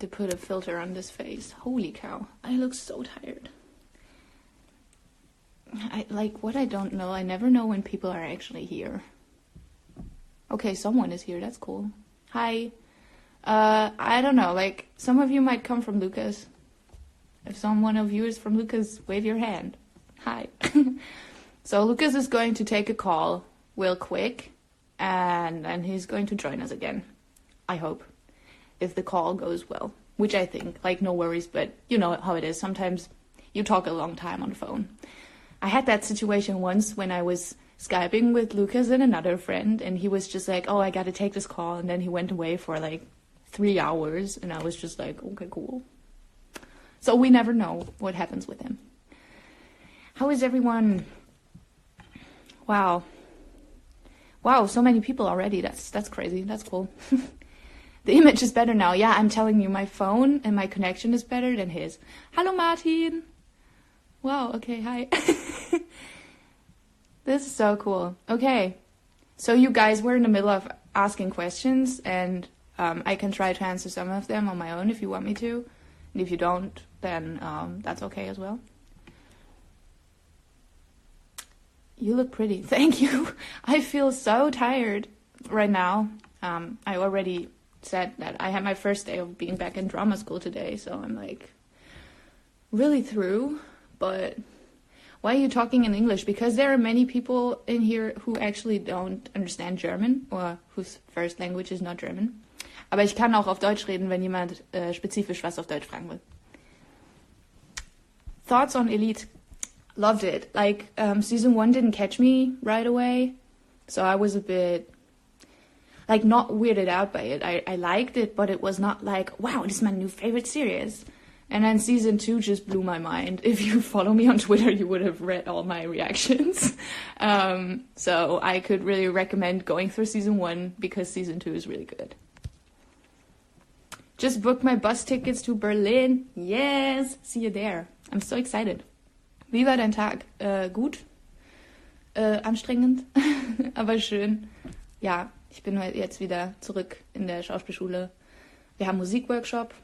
to put a filter on this face. Holy cow. I look so tired. What I don't know, I never know when people are actually here. Okay, someone is here. That's cool. Hi. I don't know. Some of you might come from Lukas. If someone of you is from Lukas, wave your hand. Hi. So Lukas is going to take a call real quick, and he's going to join us again. I hope. If the call goes well. Which I think. No worries, but you know how it is. Sometimes you talk a long time on the phone. I had that situation once when I was Skyping with Lukas and another friend, and he was just like, oh, I gotta take this call, and then he went away for 3 hours, and I was just like, okay, cool. So we never know what happens with him. How is everyone? Wow, so many people already. That's crazy. That's cool. The image is better now. Yeah, I'm telling you, my phone and my connection is better than his. Hello, Martin. Wow, okay, hi. This is so cool. Okay, so you guys were in the middle of asking questions, and I can try to answer some of them on my own if you want me to. And if you don't, then that's okay as well. You look pretty. Thank you. I feel so tired right now. I already said that I had my first day of being back in drama school today, so I'm really through. But why are you talking in English? Because there are many people in here who actually don't understand German or whose first language is not German. Aber ich kann auch auf Deutsch reden, wenn jemand spezifisch was auf Deutsch fragen will. Thoughts on Elite? Loved it. Season 1 didn't catch me right away, so I was a bit not weirded out by it. I liked it, but it was not wow, this is my new favorite series. And then season 2 just blew my mind. If you follow me on Twitter, you would have read all my reactions. So I could really recommend going through season 1 because season 2 is really good. Just booked my bus tickets to Berlin. Yes, see you there. I'm so excited. Wie war dein Tag? Gut. Anstrengend, aber schön. Ja, ich bin jetzt wieder zurück in der Schauspielschule. Wir haben Musikworkshop.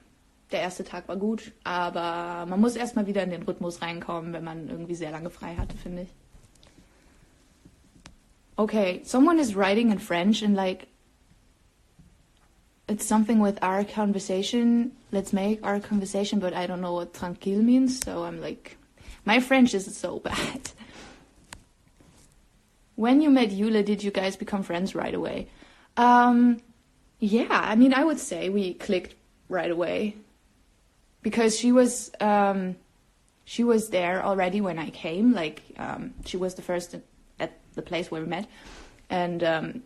Der erste Tag war gut, aber man muss erstmal wieder in den Rhythmus reinkommen, wenn man irgendwie sehr lange frei hatte, finde ich. Okay, someone is writing in French and it's something with our conversation. Let's make our conversation, but I don't know what tranquille means, so I'm my French is so bad. When you met Yule, did you guys become friends right away? Yeah, I would say we clicked right away. Because she was there already when I came. She was the first at the place where we met. And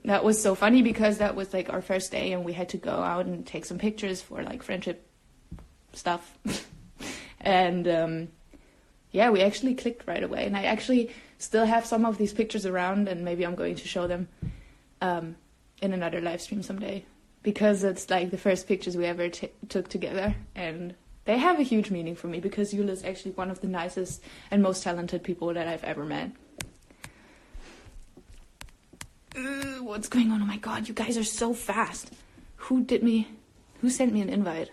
that was so funny because that was our first day and we had to go out and take some pictures for friendship stuff. And yeah, we actually clicked right away. And I actually still have some of these pictures around, and maybe I'm going to show them in another live stream someday. Because it's the first pictures we ever took together. And they have a huge meaning for me because Yule is actually one of the nicest and most talented people that I've ever met. What's going on? Oh my god, you guys are so fast. Who sent me an invite?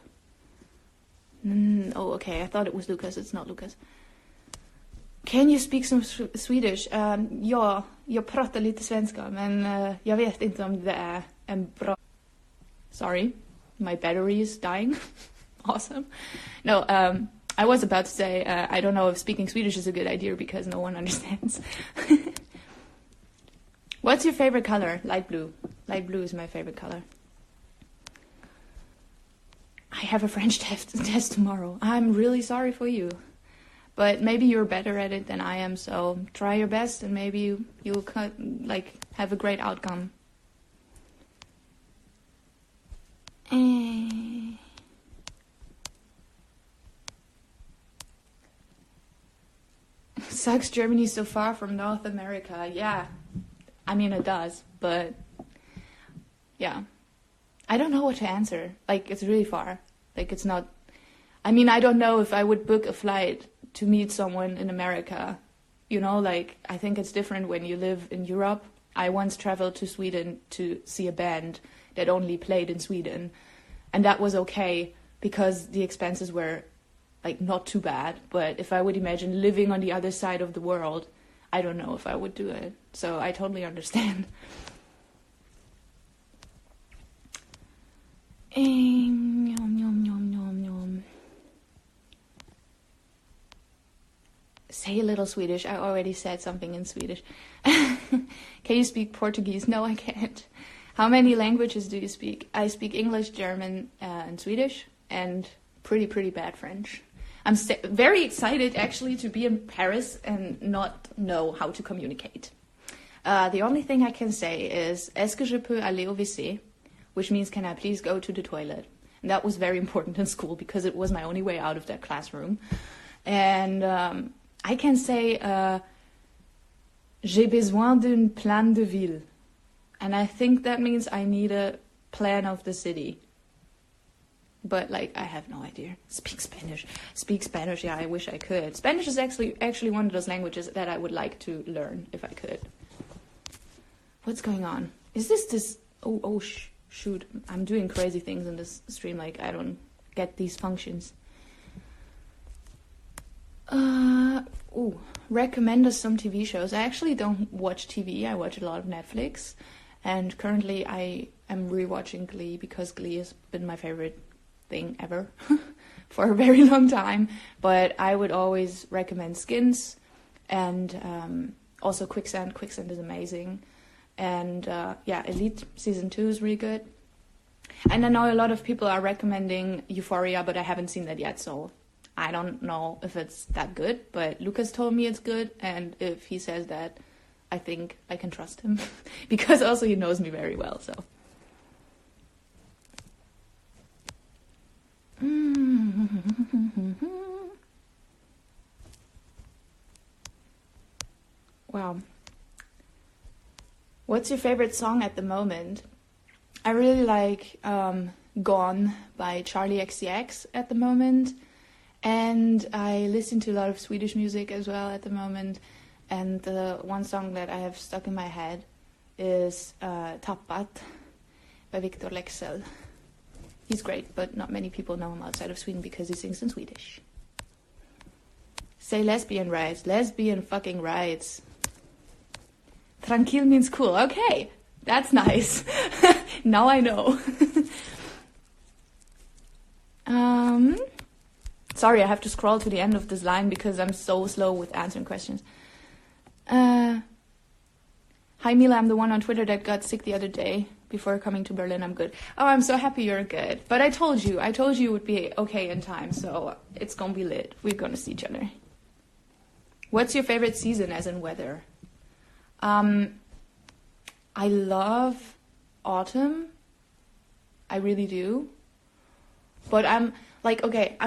Oh, okay, I thought it was Lukas. It's not Lukas. Can you speak some Swedish? Ja, jag pratar lite svenska, men jag vet inte om det är en bra... Sorry, my battery is dying. Awesome. No, I was about to say, I don't know if speaking Swedish is a good idea because no one understands. What's your favorite color? Light blue. Light blue is my favorite color. I have a French test tomorrow. I'm really sorry for you. But maybe you're better at it than I am, so try your best and maybe you'll have a great outcome. Sucks Germany so far from North America. Yeah, it does, but yeah. I don't know what to answer. It's really far. It's not... I don't know if I would book a flight to meet someone in America. I think it's different when you live in Europe. I once traveled to Sweden to see a band that only played in Sweden. And that was okay. because the expenses were like not too bad. But if I would imagine living on the other side of the world, I don't know if I would do it. So I totally understand. Say a little Swedish. I already said something in Swedish. Can you speak Portuguese? No, I can't. How many languages do you speak? I speak English, German, and Swedish, and pretty bad French. I'm very excited actually to be in Paris and not know how to communicate. The only thing I can say is est-ce que je peux aller au WC, which means can I please go to the toilet? And that was very important in school because it was my only way out of that classroom. And I can say j'ai besoin d'un plan de ville. And I think that means I need a plan of the city. But like I have no idea. Speak Spanish. Yeah, I wish I could. Spanish is actually one of those languages that I would like to learn if I could. What's going on? Is this? Oh shoot! I'm doing crazy things in this stream. Like I don't get these functions. Recommend us some TV shows. I actually don't watch TV. I watch a lot of Netflix, and currently I am rewatching Glee because Glee has been my favorite thing ever for a very long time. But I would always recommend Skins, and also Quicksand. Quicksand is amazing, and Elite season 2 is really good. And I know a lot of people are recommending Euphoria, but I haven't seen that yet, so I don't know if it's that good, but Lukas told me it's good, and if he says that, I think I can trust him, because also he knows me very well, so. Wow. What's your favorite song at the moment? I really like Gone by Charlie XCX at the moment. And I listen to a lot of Swedish music as well at the moment. And the one song that I have stuck in my head is Tappat by Victor Leksell. He's great, but not many people know him outside of Sweden because he sings in Swedish. Say lesbian rights. Lesbian fucking rights. Tranquil means cool. Okay, that's nice. Now I know. Sorry, I have to scroll to the end of this line because I'm so slow with answering questions. Hi Mila, I'm the one on Twitter that got sick the other day. Before coming to Berlin, I'm good. Oh, I'm so happy you're good. But I told you it would be okay in time, so it's gonna be lit. We're gonna see each other. What's your favorite season, as in weather? I love autumn. I really do. But I'm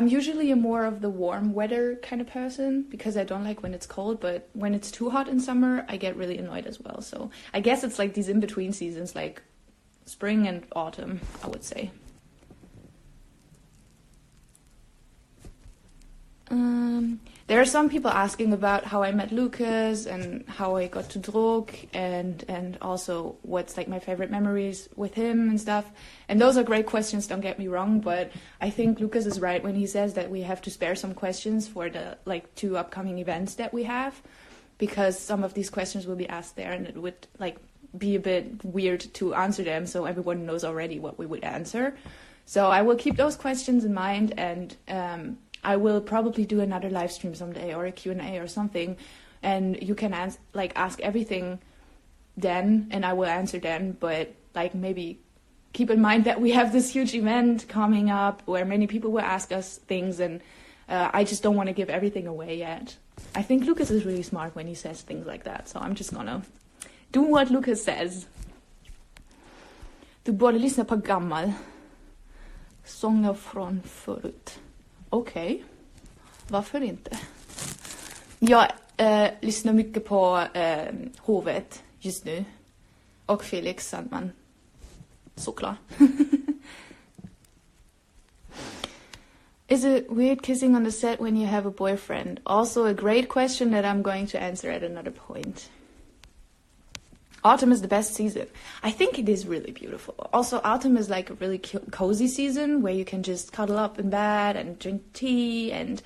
usually more of the warm weather kind of person because I don't like when it's cold, but when it's too hot in summer, I get really annoyed as well. So I guess it's like these in-between seasons, like spring and autumn, I would say. There are some people asking about how I met Lukas and how I got to Drog and also what's like my favorite memories with him and stuff. And those are great questions, don't get me wrong, but I think Lukas is right when he says that we have to spare some questions for the like 2 upcoming events that we have, because some of these questions will be asked there and it would like be a bit weird to answer them so everyone knows already what we would answer. So I will keep those questions in mind, and I will probably do another live stream someday or a Q&A or something, and you can ask everything then, and I will answer then. But like maybe keep in mind that we have this huge event coming up where many people will ask us things, and I just don't want to give everything away yet. I think Lukas is really smart when he says things like that, so I'm just gonna do what Lukas says. Du borde lyssna på gammal sånger från förut. Okej, varför inte? Jag lyssnar mycket på Hovet just nu. Och Felix Sandman. Såklart. Is it weird kissing on the set when you have a boyfriend? Also a great question that I'm going to answer at another point. Autumn is the best season. I think it is really beautiful. Also, autumn is like a really cozy season where you can just cuddle up in bed and drink tea and,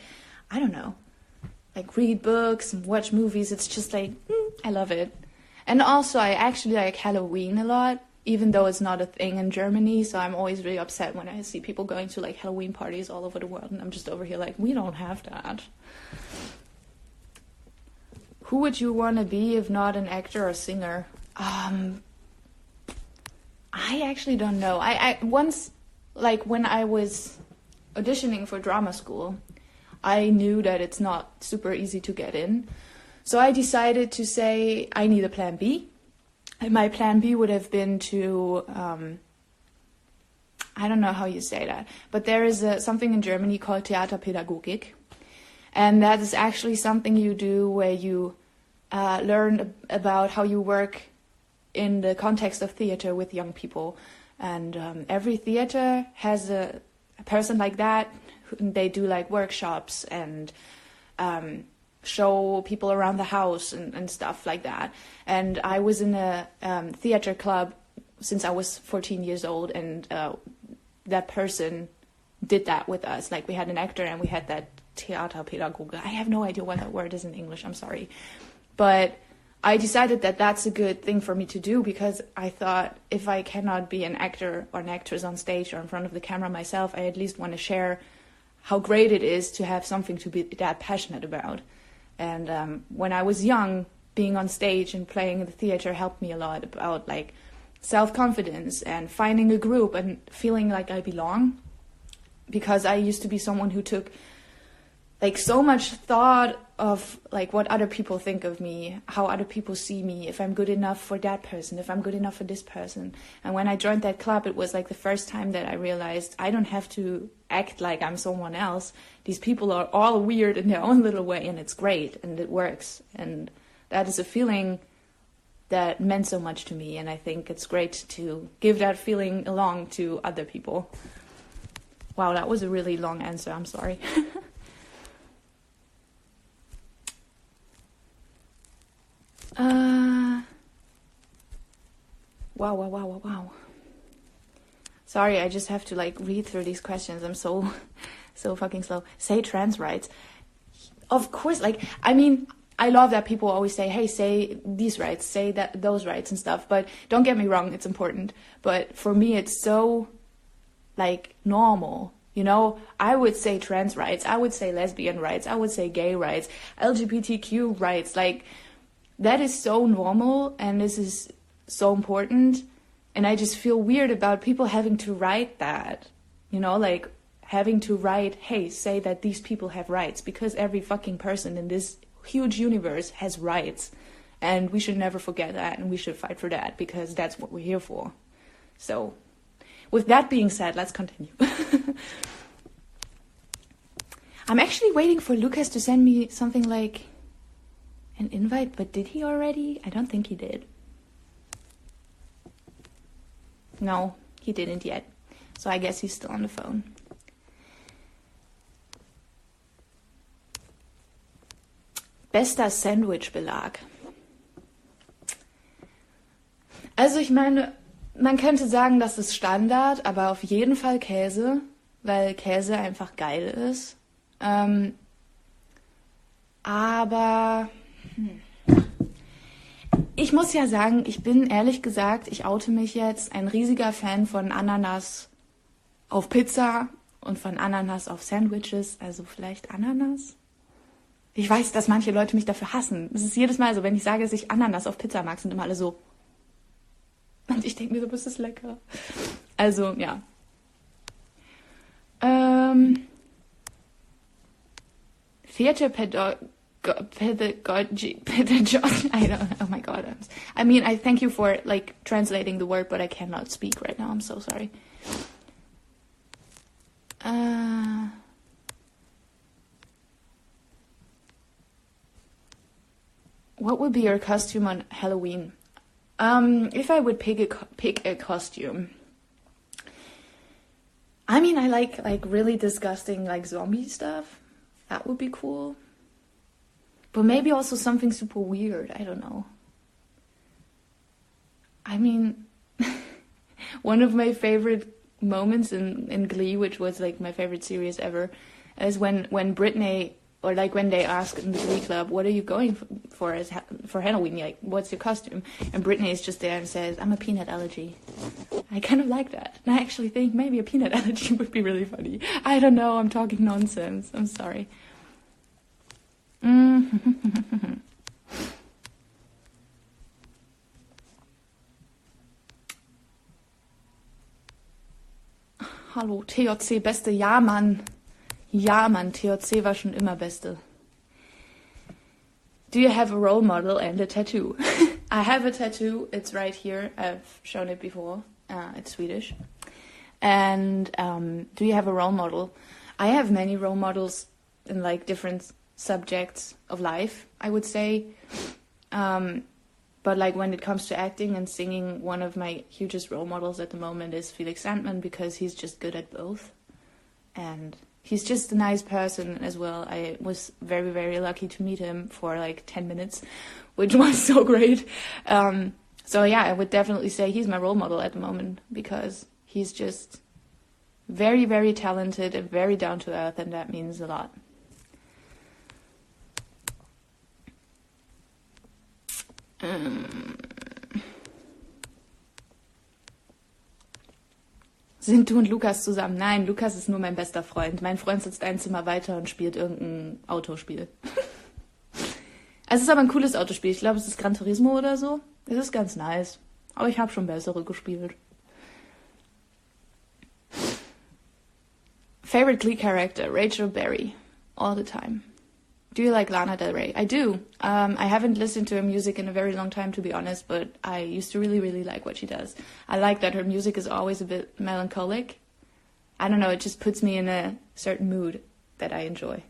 I don't know, like read books and watch movies. It's just like, I love it. And also, I actually like Halloween a lot, even though it's not a thing in Germany. So I'm always really upset when I see people going to like Halloween parties all over the world. And I'm just over here like, we don't have that. Who would you want to be if not an actor or singer? I actually don't know. I once, like when I was auditioning for drama school, I knew that it's not super easy to get in. So I decided to say I need a plan B. And my plan B would have been to, I don't know how you say that, but there is something in Germany called Theaterpädagogik. And that is actually something you do where you learn about how you work in the context of theater with young people. And every theater has a person like that. They do like workshops and show people around the house and stuff like that. And I was in a theater club since I was 14 years old, and that person did that with us. Like we had an actor and we had that Theaterpädagoge. I have no idea what that word is in English, I'm sorry. But I decided that that's a good thing for me to do, because I thought if I cannot be an actor or an actress on stage or in front of the camera myself, I at least want to share how great it is to have something to be that passionate about. And when I was young, being on stage and playing in the theater helped me a lot about like self-confidence and finding a group and feeling like I belong. Because I used to be someone who took like so much thought of like what other people think of me, how other people see me, if I'm good enough for that person, if I'm good enough for this person. And when I joined that club, it was like the first time that I realized I don't have to act like I'm someone else. These people are all weird in their own little way, and it's great and it works. And that is a feeling that meant so much to me, and I think it's great to give that feeling along to other people. Wow, that was a really long answer, I'm sorry. Wow. Sorry, I just have to like read through these questions. I'm so fucking slow. Say trans rights. Of course, like, I mean, I love that people always say, hey, say these rights, say that those rights and stuff. But don't get me wrong, it's important. But for me, it's so like normal. You know, I would say trans rights, I would say lesbian rights, I would say gay rights, LGBTQ rights, like that is so normal and this is so important. And I just feel weird about people having to write that, you know, like having to write, hey, say that these people have rights, because every fucking person in this huge universe has rights. And we should never forget that, and we should fight for that, because that's what we're here for. So, with that being said, let's continue. I'm actually waiting for Lukas to send me something like an invite, but did he already? I don't think he did. No, he didn't yet. So I guess he's still on the phone. Bester Sandwich-Belag. Also ich meine, man könnte sagen, das ist Standard, aber auf jeden Fall Käse, weil Käse einfach geil ist. Aber ich muss ja sagen, ich bin ehrlich gesagt, ich oute mich jetzt, ein riesiger Fan von Ananas auf Pizza und von Ananas auf Sandwiches, also vielleicht Ananas. Ich weiß, dass manche Leute mich dafür hassen. Es ist jedes Mal so, wenn ich sage, dass ich Ananas auf Pizza mag, sind immer alle so. Und ich denke mir so, das ist lecker. Also, ja. Theater pedagogy, I don't know, oh my god. I mean, I thank you for, like, translating the word, but I cannot speak right now, I'm so sorry. What would be your costume on Halloween? If I would pick a costume, I mean, I like really disgusting like zombie stuff. That would be cool. But maybe also something super weird. I don't know. I mean, one of my favorite moments in Glee, which was like my favorite series ever, is when Britney, or like when they ask in the Glee Club, what are you going for Halloween? Like, what's your costume? And Britney is just there and says, I'm a peanut allergy. I kind of like that. And I actually think maybe a peanut allergy would be really funny. I don't know, I'm talking nonsense. I'm sorry. Hallo, TJC Beste. Ja, Mann. Ja, Mann, TJC war schon immer Beste. Do you have a role model and a tattoo? I have a tattoo. It's right here. I've shown it before. It's Swedish. And do you have a role model? I have many role models in like different subjects of life, I would say. But like when it comes to acting and singing, one of my hugest role models at the moment is Felix Sandman, because he's just good at both. And he's just a nice person as well. I was very, very lucky to meet him for like 10 minutes, which was so great. So yeah, I would definitely say he's my role model at the moment, because he's just very, very talented and very down to earth, and that means a lot. Sind du und Lukas zusammen? Nein, Lukas ist nur mein bester Freund. Mein Freund sitzt ein Zimmer weiter und spielt irgendein Autospiel. Es ist aber ein cooles Autospiel. Ich glaube, es ist Gran Turismo oder so. Es ist ganz nice. Aber ich habe schon bessere gespielt. Favorite Glee character, Rachel Berry. All the time. Do you like Lana Del Rey? I do. I haven't listened to her music in a very long time, to be honest, but I used to really, really like what she does. I like that her music is always a bit melancholic. I don't know, it just puts me in a certain mood that I enjoy.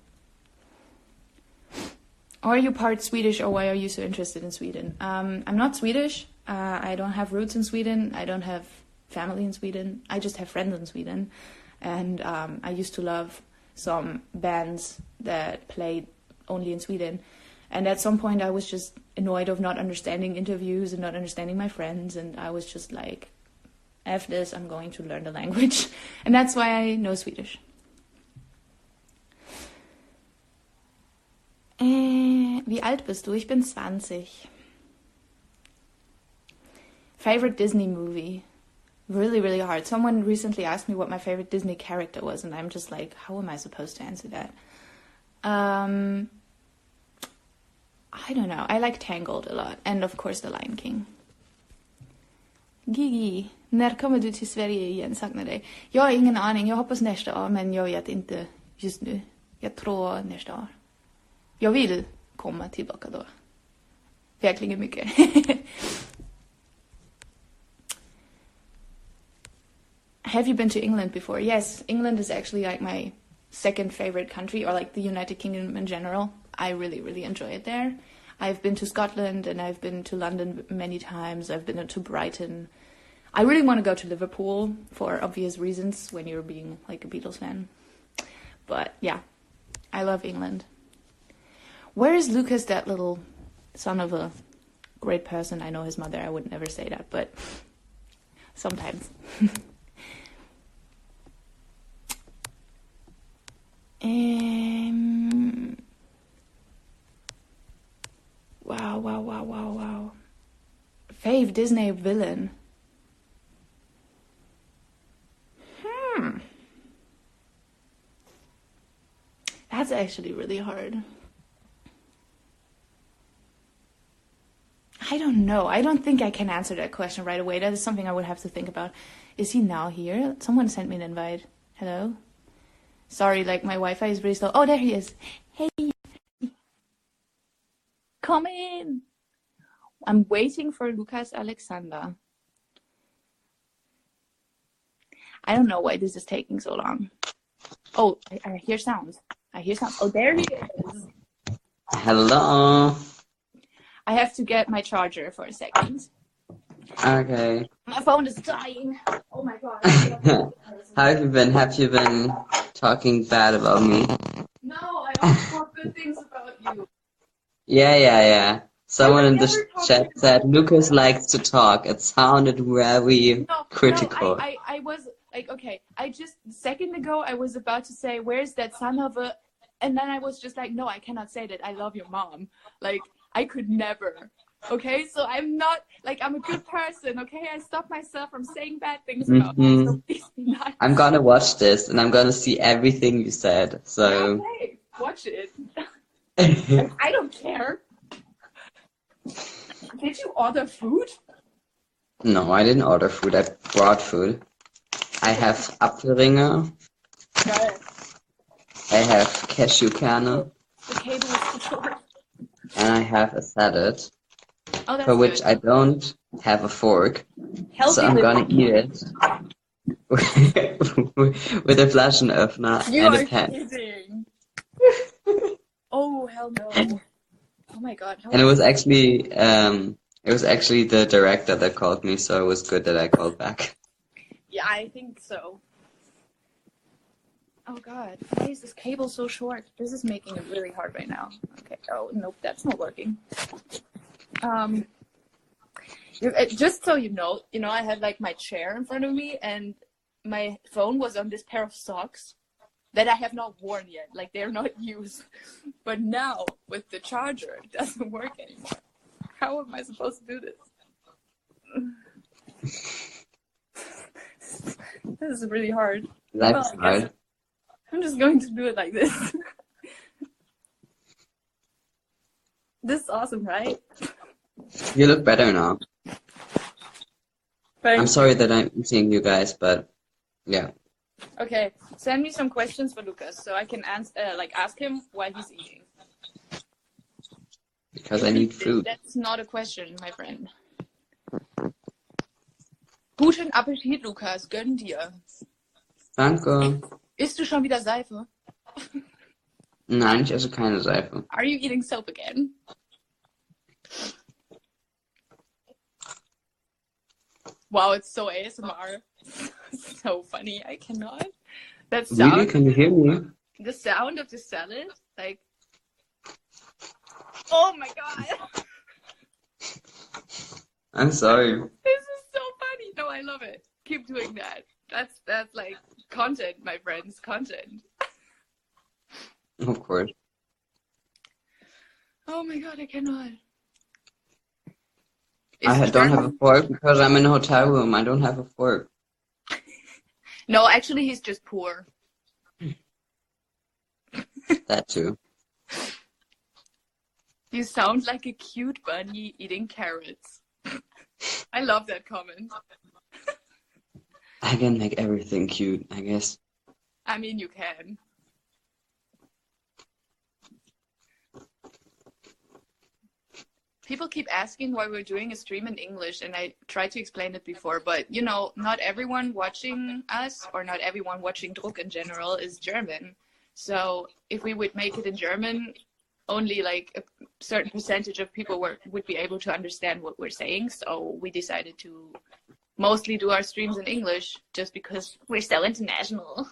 Are you part Swedish, or why are you so interested in Sweden? I'm not Swedish. I don't have roots in Sweden. I don't have family in Sweden. I just have friends in Sweden. And I used to love some bands that played only in Sweden. And at some point I was just annoyed of not understanding interviews and not understanding my friends, and I was just like, F this, I'm going to learn the language. And that's why I know Swedish. Wie alt bist du? Ich bin 20. Favorite Disney movie? Really, really hard. Someone recently asked me what my favorite Disney character was, and I'm just like, how am I supposed to answer that? I don't know. I like Tangled a lot. And of course The Lion King. Gigi, när kommer du till Sverige igen? Saknar dig. Jag har ingen aning. Jag hoppas nästa år, men jag vet inte just nu. Jag tror nästa år. Jag vill komma tillbaka då. Verkligen mycket. Have you been to England before? Yes, England is actually like my second favorite country, or like the United Kingdom in general. I really, really enjoy it there. I've been to Scotland, and I've been to London many times. I've been to Brighton. I really want to go to Liverpool for obvious reasons when you're being like a Beatles fan. But yeah, I love England. Where is Lukas, that little son of a great person? I know his mother. I would never say that, but sometimes. Wow. Fave Disney villain. That's actually really hard. I don't know. I don't think I can answer that question right away. That is something I would have to think about. Is he now here? Someone sent me an invite. Hello? Sorry, like my Wi-Fi is really slow. Oh, there he is. Hey. Come in. I'm waiting for Lukas Alexander. I don't know why this is taking so long. Oh, I hear sounds. Oh, there he is. Hello. I have to get my charger for a second. Okay. My phone is dying. Oh my god. How have you been? Have you been talking bad about me? No, I always talk good things about you. Yeah. Someone in the never talk chat to said Lucas likes to talk. It sounded very critical. I was like, okay, I just, a second ago, I was about to say, where's that son of a, and then I was just like, no, I cannot say that. I love your mom. Like, I could never. Okay, so I'm not, like, I'm a good person, okay? I stop myself from saying bad things about you, so please be nice. I'm gonna watch this and I'm gonna see everything you said. So Yeah, okay, watch it. I don't care. Did you order food? No, I didn't order food. I brought food. I have Apfelringe. Geil. I have Cashewkerne. The cable is too short. And I have a salad. Oh, that's for which good. I don't have a fork. Healthy So I'm gonna living. eat it with a Flaschenöffner You and are a pan. kidding. Oh, hell no. Oh my god. And it was actually the director that called me, so it was good that I called back. Yeah, I think so. Oh god, why is this cable so short? This is making it really hard right now. Okay. Oh nope, that's not working. Just so you know, I had like my chair in front of me, and my phone was on this pair of socks that I have not worn yet. Like, they're not used. But now with the charger, it doesn't work anymore. How am I supposed to do this? This is really hard. Life's hard. I'm just going to do it like this. This is awesome, right? You look better now. Thank I'm sorry that I'm eating you guys, but yeah. Okay, send me some questions for Lukas so I can ask him why he's eating. Because I need food. That's not a question, my friend. Guten Appetit, Lukas. Gönn dir. Danke. Isst du schon wieder Seife? Nein, ich esse keine Seife. Are you eating soap again? Wow, it's so ASMR. So funny. I cannot. That sound. Really? Can you hear me? The sound of the salad, like. Oh my god. I'm sorry. This is so funny. No, I love it. Keep doing that. That's like content, my friends. Content. Of course. Oh my god, I cannot. I don't have a fork because I'm in a hotel room. I don't have a fork. No, actually, he's just poor. That too. You sound like a cute bunny eating carrots. I love that comment. I can make everything cute, I guess. I mean, you can. People keep asking why we're doing a stream in English, and I tried to explain it before, but not everyone watching us, or not everyone watching Druck in general, is German. So if we would make it in German, only like a certain percentage of people would be able to understand what we're saying. So we decided to mostly do our streams in English just because we're so international.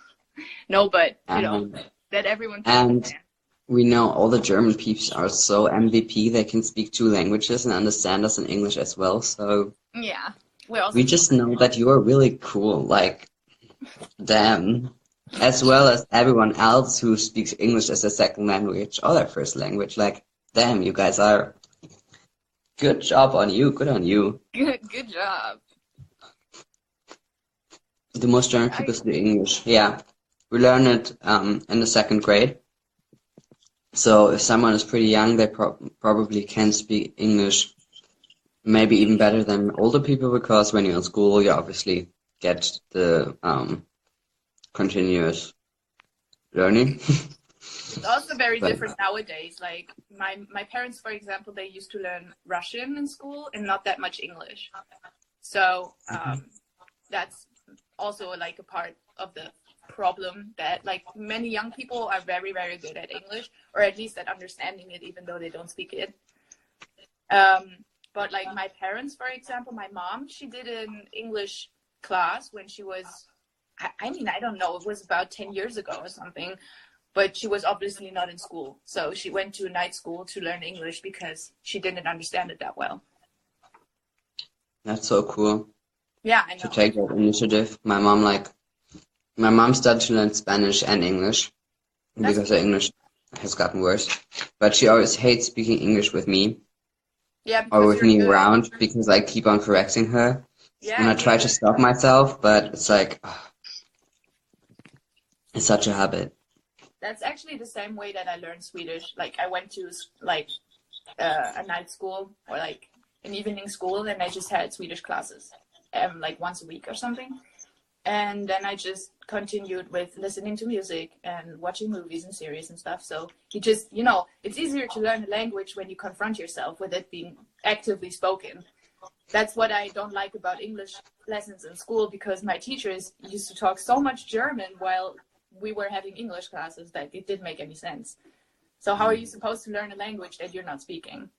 No, but that everyone can understand. We know all the German peeps are so MVP, they can speak 2 languages and understand us in English as well, so yeah, we just know that you are really cool, like, damn. As well as everyone else who speaks English as a second language or their first language, like, damn, you guys are, good job on you, good on you. Good job. The most German people speak English, yeah. We learn it in the 2nd grade. So if someone is pretty young, they probably can speak English maybe even better than older people, because when you're in school, you obviously get the continuous learning. It's also very different nowadays. Like my parents, for example, they used to learn Russian in school and not that much English. So that's also like a part of the problem, that like many young people are very, very good at English, or at least at understanding it, even though they don't speak it. But like my parents, for example, my mom, she did an English class when she was, I mean, I don't know, it was about 10 years ago or something. but she was obviously not in school. So she went to a night school to learn English because she didn't understand it that well. That's so cool Yeah, I to know. take that initiative. My mom started to learn Spanish and English because her English has gotten worse. But she always hates speaking English with me Yeah, or because with you're me good. around because I keep on correcting her. Yeah, And I you're try to good. stop myself, but it's like, it's such a habit. That's actually the same way that I learned Swedish. Like I went to like a night school or like an evening school, and I just had Swedish classes like once a week or something. And then I just continued with listening to music and watching movies and series and stuff. So you just, it's easier to learn a language when you confront yourself with it being actively spoken. That's what I don't like about English lessons in school, because my teachers used to talk so much German while we were having English classes that it didn't make any sense. So how are you supposed to learn a language that you're not speaking?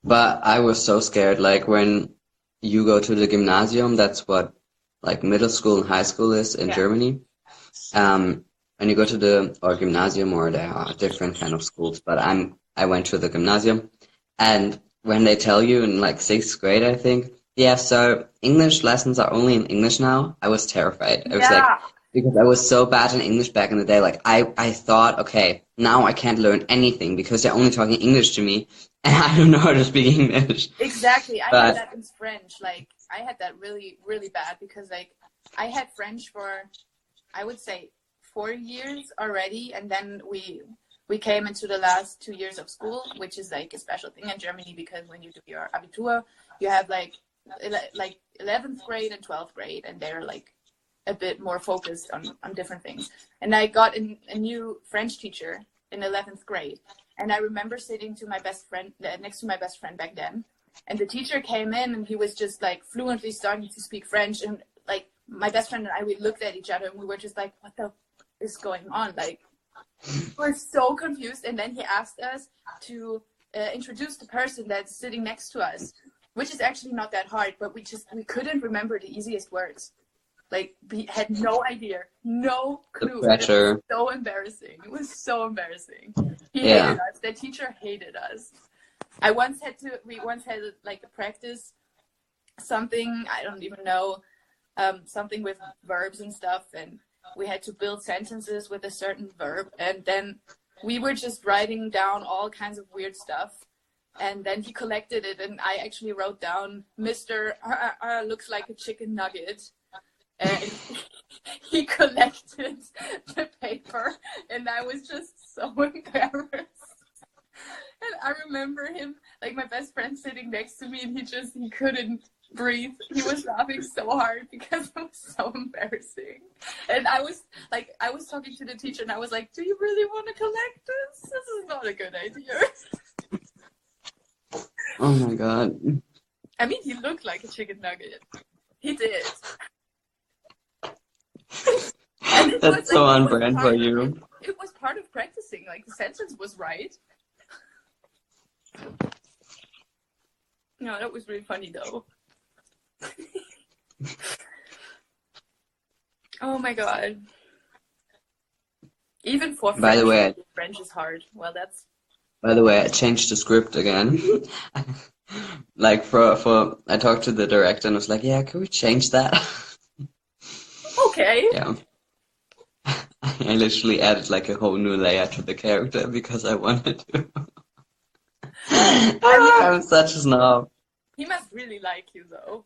But I was so scared, like when you go to the gymnasium, that's what like middle school and high school is in Germany. When you go to or gymnasium, or there are different kind of schools, but I went to the gymnasium, and when they tell you in like 6th grade, I think, yeah, so English lessons are only in English now, I was terrified. I was like, because I was so bad in English back in the day, like I thought, okay, now I can't learn anything because they're only talking English to me, and I don't know how to speak English. Exactly. I had that in French. Like, I had that really, really bad because, like, I had French for, I would say, 4 years already, and then we came into the last 2 years of school, which is, like, a special thing in Germany because when you do your Abitur, you have, like 11th grade and 12th grade, and they're, like, a bit more focused on different things. And I got a new French teacher in 11th grade. And I remember sitting to my best friend next to my best friend back then. And the teacher came in and he was just like fluently starting to speak French. And like my best friend and I, we looked at each other and we were just like, what the is going on? Like, we're so confused. And then he asked us to introduce the person that's sitting next to us, which is actually not that hard, but we couldn't remember the easiest words. Like, we had no idea, no clue. The pressure. It was so embarrassing. It was so embarrassing. He hated us. The teacher hated us. We once had like a practice something, I don't even know, something with verbs and stuff. And we had to build sentences with a certain verb. And then we were just writing down all kinds of weird stuff. And then he collected it. And I actually wrote down, Mr. Looks like a chicken nugget. And he collected the paper, and I was just so embarrassed. And I remember him, like my best friend, sitting next to me, and he couldn't breathe. He was laughing so hard because it was so embarrassing. And I was talking to the teacher, and I was like, do you really want to collect this? This is not a good idea. Oh my god. I mean, he looked like a chicken nugget. He did. That's so on brand for you. It was part of practicing. Like, the sentence was right. No, that was really funny though. Oh my god. Even for French, By the way, French is hard. Well, that's. By the way, I changed the script again. Like I talked to the director and I was like, yeah, can we change that? Okay. Yeah. I literally added like a whole new layer to the character because I wanted to. I'm such a snob. He must really like you though.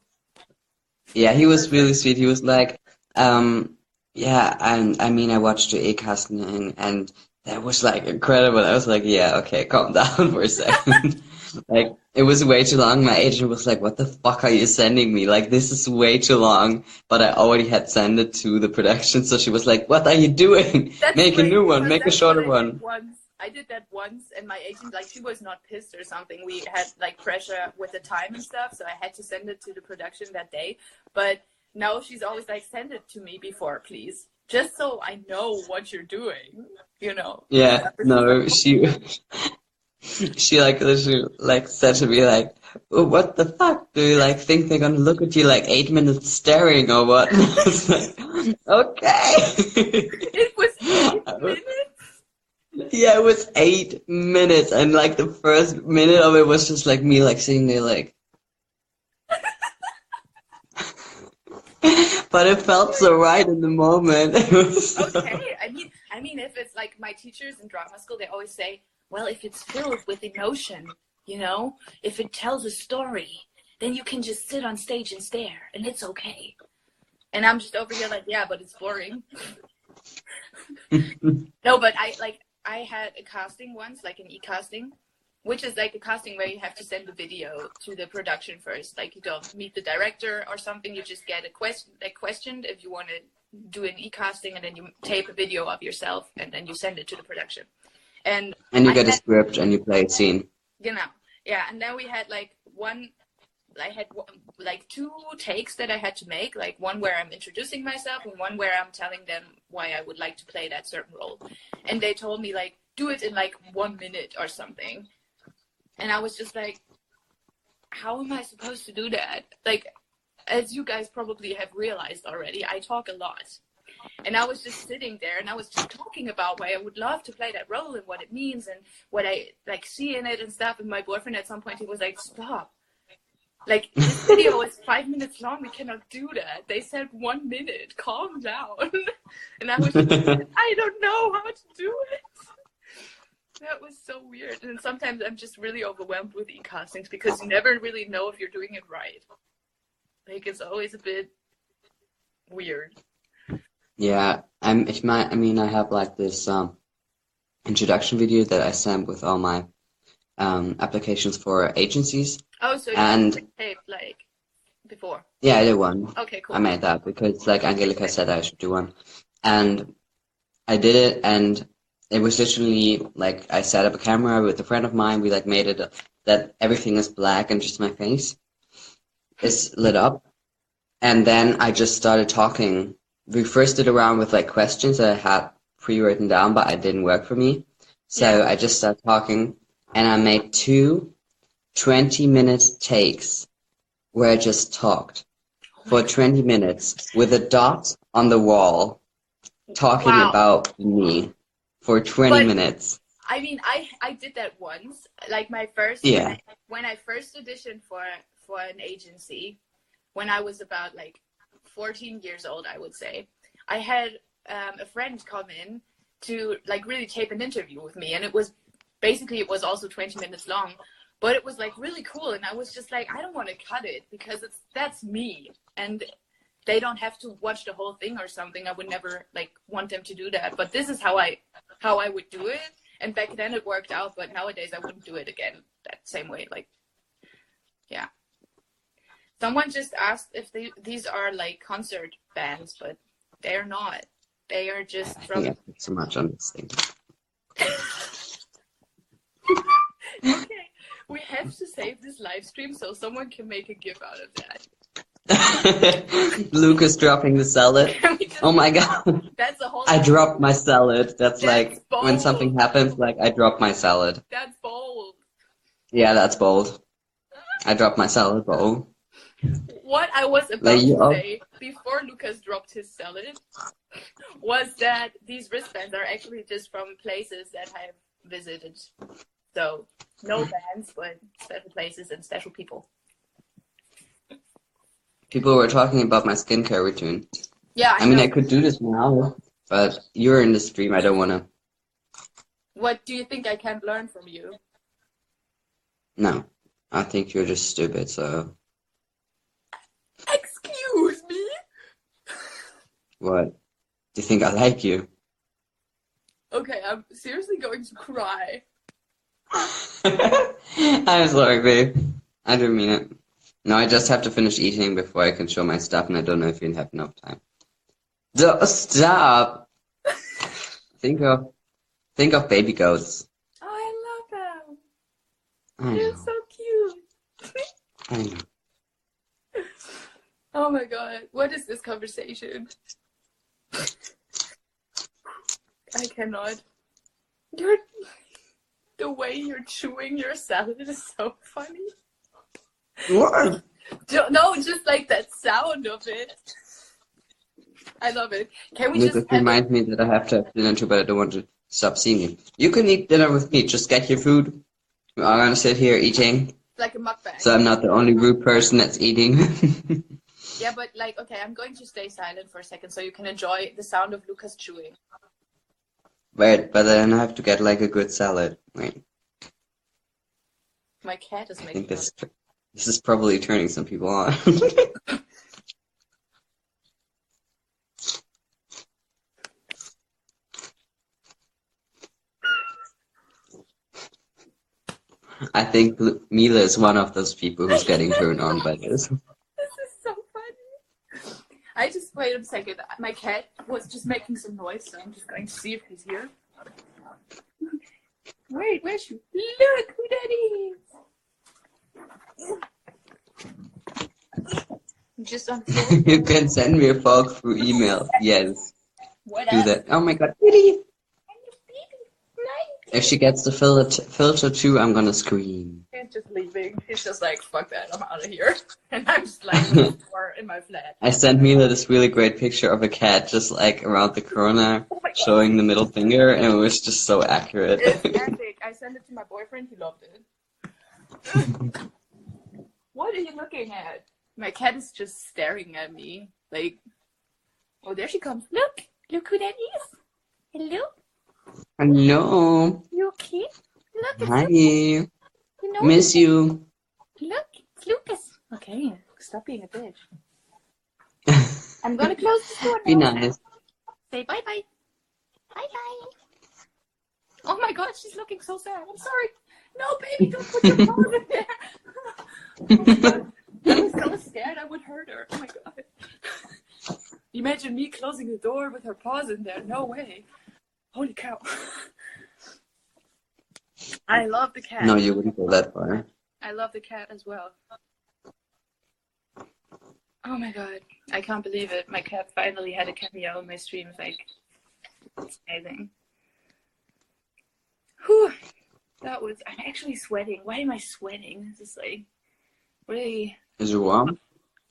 Yeah, he was really sweet. He was like, yeah, and I mean, I watched your E-casting and that was like incredible. I was like, yeah, okay, calm down for a second. Like, it was way too long. My agent was like, what the fuck are you sending me? Like, this is way too long. But I already had sent it to the production, so she was like, what are you doing? Make a new one, make a shorter one. I did that once, and my agent, like, she was not pissed or something. We had, like, pressure with the time and stuff, so I had to send it to the production that day. But now she's always like, send it to me before, please. Just so I know what you're doing, you know? Yeah, no, she like literally like said to me like, oh, what the fuck? Do you like think they're gonna look at you like 8 minutes staring or what? And I was like, okay. It was 8 minutes? Yeah, it was 8 minutes, and like the first minute of it was just like me like sitting there like, but it felt so right in the moment. It was so... Okay, I mean, if it's like my teachers in drama school, they always say, well, if it's filled with emotion, you know, if it tells a story, then you can just sit on stage and stare, and it's okay. And I'm just over here like, yeah, but it's boring. No, but I had a casting once, like an e-casting, which is like a casting where you have to send the video to the production first. Like you don't meet the director or something, you just get questioned if you want to do an e-casting, and then you tape a video of yourself and then you send it to the production. And you get a script and you play a scene. Yeah, and then we had I had like 2 takes that I had to make, like one where I'm introducing myself and one where I'm telling them why I would like to play that certain role. And they told me like, do it in like 1 minute or something. And I was just like, how am I supposed to do that? Like, as you guys probably have realized already, I talk a lot. And I was just sitting there and I was just talking about why I would love to play that role and what it means and what I like see in it and stuff. And my boyfriend at some point, he was like, stop. Like, this video is 5 minutes long. We cannot do that. They said 1 minute. Calm down. And I was just like, I don't know how to do it. That was so weird. And sometimes I'm just really overwhelmed with e-castings because you never really know if you're doing it right. Like, it's always a bit weird. Yeah, I mean, I have like this introduction video that I sent with all my applications for agencies. Oh, so you and had tape like before? Yeah, I did one. Okay, cool. I made that because like Angelica said I should do one, and I did it, and it was literally like I set up a camera with a friend of mine. We like made it that everything is black and just my face is lit up, and then I just started talking. We first did around with like questions that I had pre-written down, but it didn't work for me. So I just started talking, and I made 2 20-minute takes where I just talked for 20 minutes with a dot on the wall, talking about me for 20 minutes. I mean, I did that once, like my first, when I first auditioned for an agency, when I was about like 14 years old, I would say. I had a friend come in to like really tape an interview with me, and it was also 20 minutes long, but it was like really cool, and I was just like, I don't want to cut it because that's me, and they don't have to watch the whole thing or something. I would never like want them to do that, but this is how I would do it, and back then it worked out, but nowadays I wouldn't do it again that same way. Like, yeah. Someone just asked if these are like concert bands, but they're not. They are just from... Yeah, so much on this thing. Okay, we have to save this live stream so someone can make a GIF out of that. Lukas dropping the salad. Oh my god. That's a whole... I dropped my salad. That's like bold. When something happens, like I drop my salad. That's bold. Yeah, that's bold. I dropped my salad bowl. What I was about to say before Lukas dropped his salad was that these wristbands are actually just from places that I have visited. So, no bands, but special places and special people. People were talking about my skincare routine. Yeah, I mean, I could do this now, but you're in the stream. I don't want to. What do you think I can't learn from you? No, I think you're just stupid, so... Excuse me? What? Do you think I like you? Okay, I'm seriously going to cry. I'm sorry, babe. I didn't mean it. No, I just have to finish eating before I can show my stuff, and I don't know if you have enough time. Stop! Think of baby goats. Oh, I love them. I They're know. so cute. I know. Oh my god, what is this conversation? I cannot. The way you're chewing your salad is so funny. What? No, just like that sound of it. I love it. Can we Lucas just have reminds me that I have to have dinner too, but I don't want to stop seeing you. You can eat dinner with me. Just get your food. I'm gonna sit here eating. Like a mukbang. So I'm not the only rude person that's eating. Yeah, but like, okay, I'm going to stay silent for a second so you can enjoy the sound of Lukas chewing. Wait, but then I have to get like a good salad. Wait. My cat is I making think this is probably turning some people on. I think Mila is one of those people who's getting turned on by this. This is so funny. I just, wait a second. My cat was just making some noise, so I'm just going to see if he's here. Wait, where's she? Look who that is! Just on the floor. You can send me a fog through email. Yes. What Do up? that. Oh my god. Kitty! If she gets the filter too, I'm gonna scream. He's just leaving. He's just like, fuck that, I'm out of here. And I'm just like, in my flat. I sent Mila this really great picture of a cat just like around the corner, showing the middle finger, and it was just so accurate. It's epic. I sent it to my boyfriend. He loved it. What are you looking at? My cat is just staring at me. Like, oh, there she comes. Look who that is. Hello. Hello. You okay? Look, it's Hi. Lucas. You know Miss you. Look, it's Lucas. Okay, stop being a bitch. I'm gonna close the door now. Be nice. Say bye-bye. Bye-bye. Oh my god, she's looking so sad. I'm sorry. No, baby, don't put your paws in there. Oh my god. I was so scared I would hurt her. Oh my god. Imagine me closing the door with her paws in there. No way. Holy cow. I love the cat. No, you wouldn't go that far. I love the cat as well. Oh my god. I can't believe it. My cat finally had a cameo in my stream. Like, it's amazing. Whew. That was... I'm actually sweating. Why am I sweating? This is like... really... Is it warm?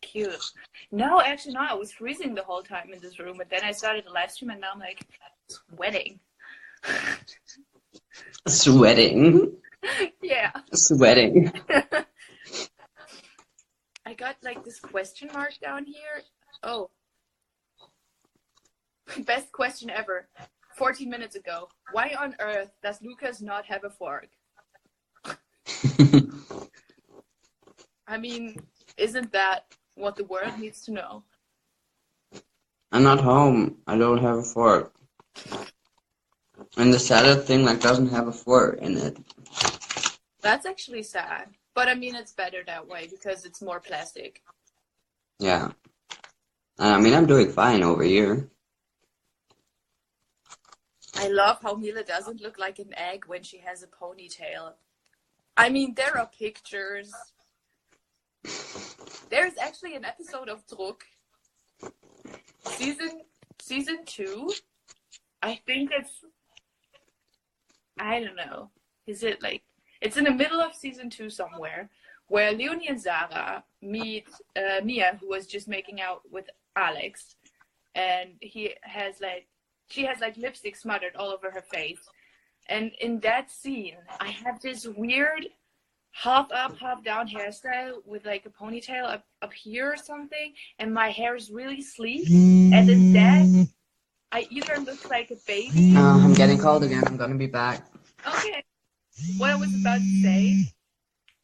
Cute. No, actually not. I was freezing the whole time in this room, but then I started a live stream and now I'm like sweating. Sweating? Yeah. Sweating. I got like this question mark down here. Oh. Best question ever. 14 minutes ago. Why on earth does Lukas not have a fork? I mean, isn't that what the world needs to know? I'm not home. I don't have a fork. And the salad thing like doesn't have a fork in it. That's actually sad. But I mean, it's better that way because it's more plastic. Yeah. I mean, I'm doing fine over here. I love how Mila doesn't look like an egg when she has a ponytail. I mean, there are pictures. There's actually an episode of Druck. Season 2. I think it's... I don't know. Is it like... It's in the middle of season 2 somewhere, where Leonie and Zara meet Mia, who was just making out with Alex. And she has like lipstick smothered all over her face. And in that scene, I have this weird half up, half down hairstyle with like a ponytail up here or something. And my hair is really sleek. And in that, I either look like a baby. I'm getting cold again. I'm gonna be back. Okay. What I was about to say,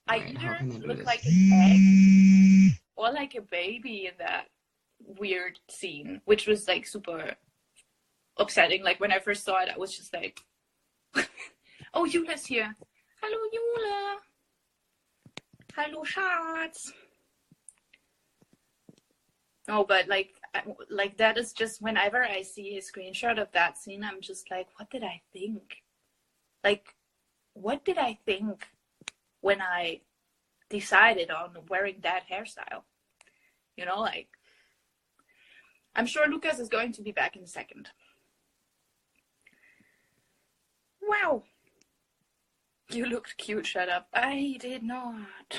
I Wait, either look this? like an egg or like a baby in that weird scene, which was like super upsetting. Like when I first saw it, I was just like, oh, Jula's here. Hello, Jula. Hello, Schatz. Oh, but like that is just whenever I see a screenshot of that scene, I'm just like, what did I think? Like, what did I think when I decided on wearing that hairstyle? You know, like, I'm sure Lukas is going to be back in a second. Wow. You looked cute, shut up. I did not.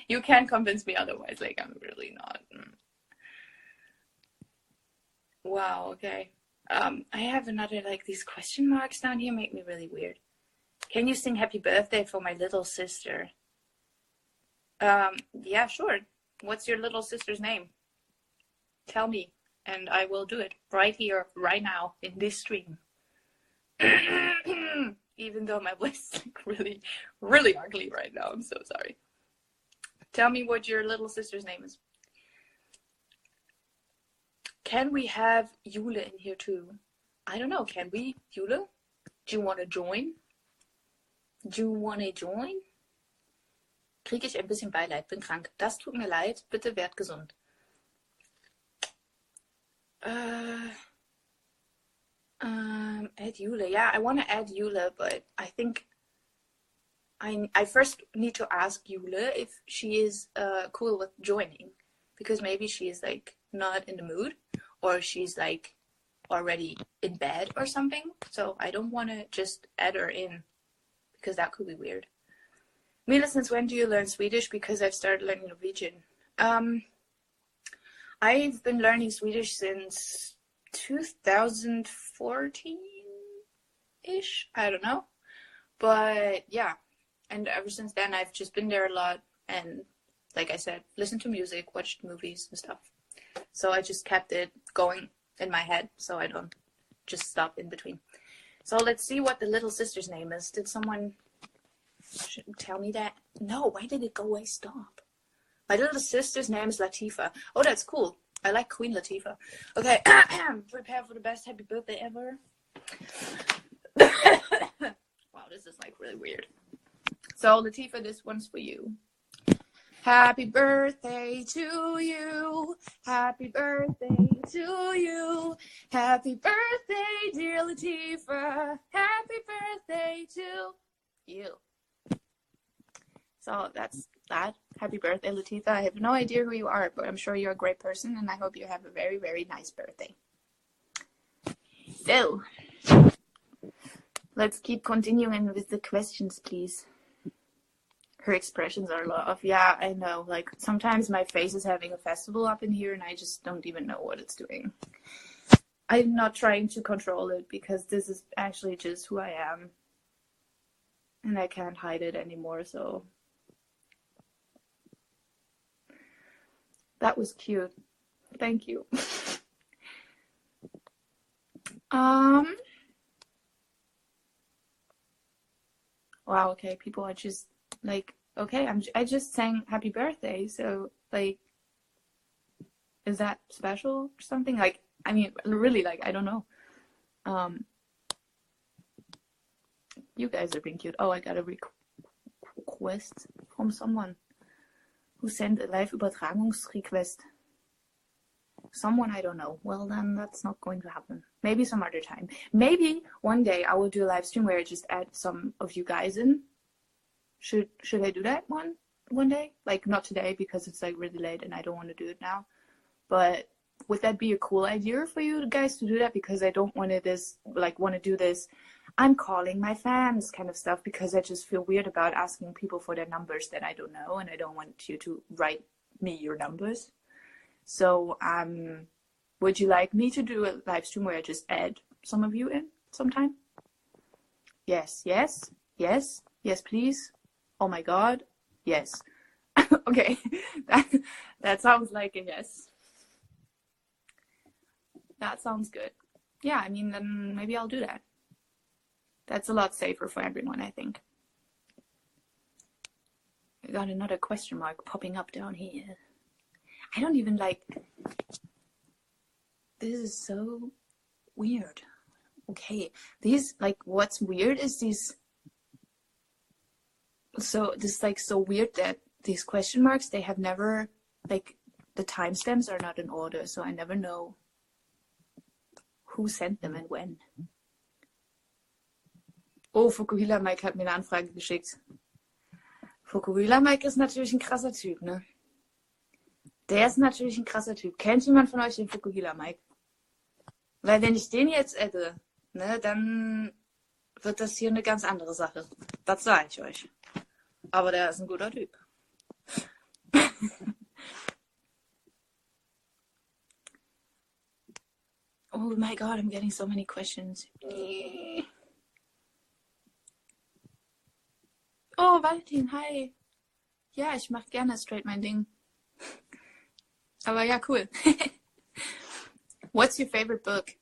You can't convince me otherwise, like, I'm really not. Wow, okay. I have another, like, these question marks down here make me really weird. Can you sing happy birthday for my little sister? Yeah, sure. What's your little sister's name? Tell me, and I will do it right here, right now, in this stream. Even though my voice is like really, really ugly right now. I'm so sorry. Tell me what your little sister's name is. Can we have Jule in here too? I don't know. Can we, Jule? Do you want to join? Do you want to join? Kriege ich ein bisschen Beileid, bin krank. Das tut mir leid, bitte werd gesund. Add Jule. Yeah, I want to add Jule, but I think I first need to ask Jule if she is cool with joining, because maybe she is like not in the mood, or she's like already in bed or something. So I don't want to just add her in, because that could be weird. Mila, since when do you learn Swedish? Because I've started learning Norwegian. I've been learning Swedish since 2014-ish. I don't know. But yeah. And ever since then, I've just been there a lot. And like I said, listened to music, watched movies and stuff. So I just kept it going in my head, so I don't just stop in between. So let's see what the little sister's name is. Did someone tell me that? No, why did it go away? Stop. My little sister's name is Latifa. Oh, that's cool. I like Queen Latifah. Okay, prepare for the best happy birthday ever. Wow, this is like really weird. So Latifah, this one's for you. Happy birthday to you. Happy birthday to you. Happy birthday, dear Latifah. Happy birthday to you. So that's that. Happy birthday, Latifah. I have no idea who you are, but I'm sure you're a great person, and I hope you have a very, very nice birthday. So, let's keep continuing with the questions, please. Her expressions are a lot of, yeah, I know. Like, sometimes my face is having a festival up in here, and I just don't even know what it's doing. I'm not trying to control it, because this is actually just who I am. And I can't hide it anymore, so... That was cute. Thank you. Wow, okay, people are just like, okay, I just sang happy birthday, so like, is that special or something? Like, I mean, really, like, I don't know. You guys are being cute. Oh, I got a request from someone who sent a live Übertragungsrequest. Someone I don't know. Well, then that's not going to happen. Maybe some other time. Maybe one day I will do a live stream where I just add some of you guys in. Should I do that one day? Like, not today, because it's like really late and I don't want to do it now. But would that be a cool idea for you guys to do that? Because I don't want to do this I'm calling my fans kind of stuff, because I just feel weird about asking people for their numbers that I don't know, and I don't want you to write me your numbers. So would you like me to do a live stream where I just add some of you in sometime? Yes, please. Oh my god, yes. Okay, that sounds like a yes. That sounds good. Yeah, I mean, then maybe I'll do that. That's a lot safer for everyone, I think. I got another question mark popping up down here. I don't even like... This is so weird. Okay, these, like, what's weird is these... So, this, like, so weird that these question marks, they have never, like, the timestamps are not in order, so I never know who sent them and when. Oh, Fukuhila Mike hat mir eine Anfrage geschickt. Fukuhila Mike ist natürlich ein krasser Typ, ne? Der ist natürlich ein krasser Typ. Kennt jemand von euch den Fukuhila Mike? Weil wenn ich den jetzt adde, ne, dann wird das hier eine ganz andere Sache. Das sage ich euch. Aber der ist ein guter Typ. Oh my god, I'm getting so many questions. Oh, Valentin, hi. Ja, ich mach gerne straight mein Ding. Aber ja, cool. What's your favorite book?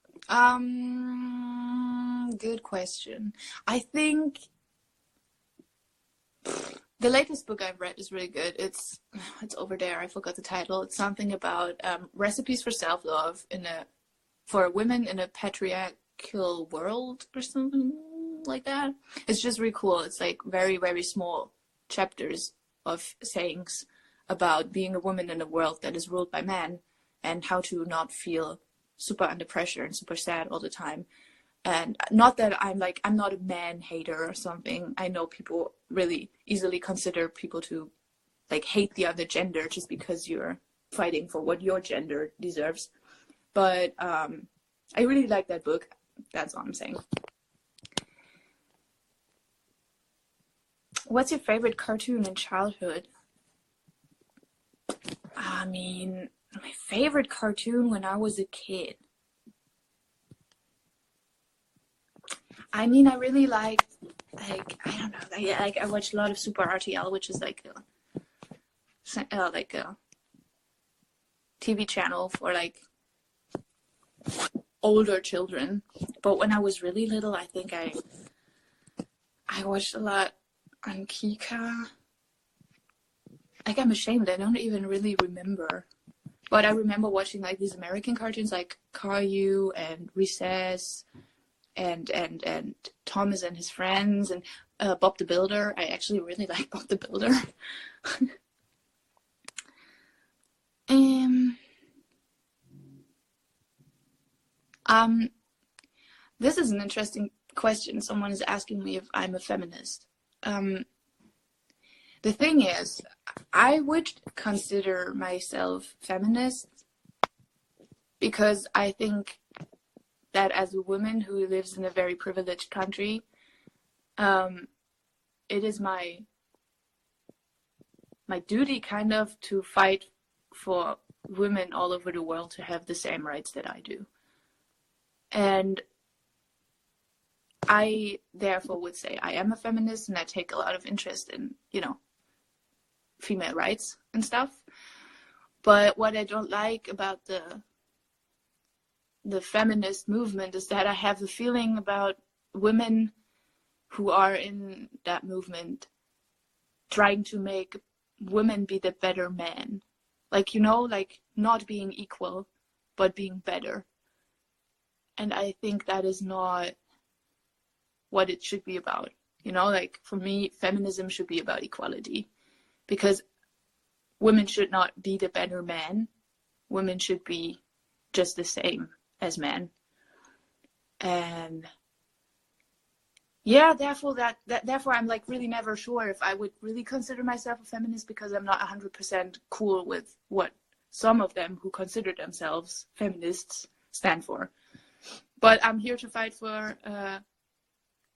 Good question. I think the latest book I've read is really good. It's over there. I forgot the title. It's something about recipes for self-love for women in a patriarchal world or something like that. It's just really cool. It's like very, very small chapters of sayings about being a woman in a world that is ruled by men and how to not feel super under pressure and super sad all the time. And not that I'm not a man hater or something. I know people really easily consider people to like hate the other gender just because you're fighting for what your gender deserves. But I really like that book. That's all I'm saying. What's your favorite cartoon in childhood? I mean, my favorite cartoon when I was a kid. I mean, I really like I don't know, I watched a lot of Super RTL, which is like a TV channel for like older children. But when I was really little, I think I watched a lot on Kika. Like, I'm ashamed, I don't even really remember. But I remember watching like these American cartoons like Caillou and Recess and Thomas and his friends and Bob the Builder. I actually really like Bob the Builder. This is an interesting question. Someone is asking me if I'm a feminist. The thing is, I would consider myself feminist because I think that as a woman who lives in a very privileged country, it is my duty kind of to fight for women all over the world to have the same rights that I do. And I therefore would say I am a feminist, and I take a lot of interest in, female rights and stuff. But what I don't like about the feminist movement is that I have the feeling about women who are in that movement trying to make women be the better men. Like, like not being equal, but being better. And I think that is not what it should be about. Like for me, feminism should be about equality. Because women should not be the better men. Women should be just the same as men. And yeah, therefore I'm like really never sure if I would really consider myself a feminist, because I'm not 100% cool with what some of them who consider themselves feminists stand for. But I'm here to fight for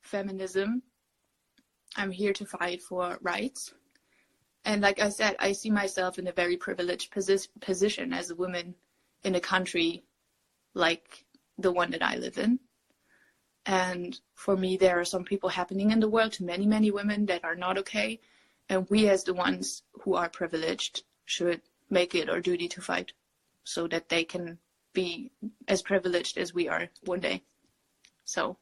feminism. I'm here to fight for rights. And like I said, I see myself in a very privileged position as a woman in a country like the one that I live in. And for me, there are some people happening in the world to many, many women that are not okay. And we as the ones who are privileged should make it our duty to fight so that they can be as privileged as we are one day. So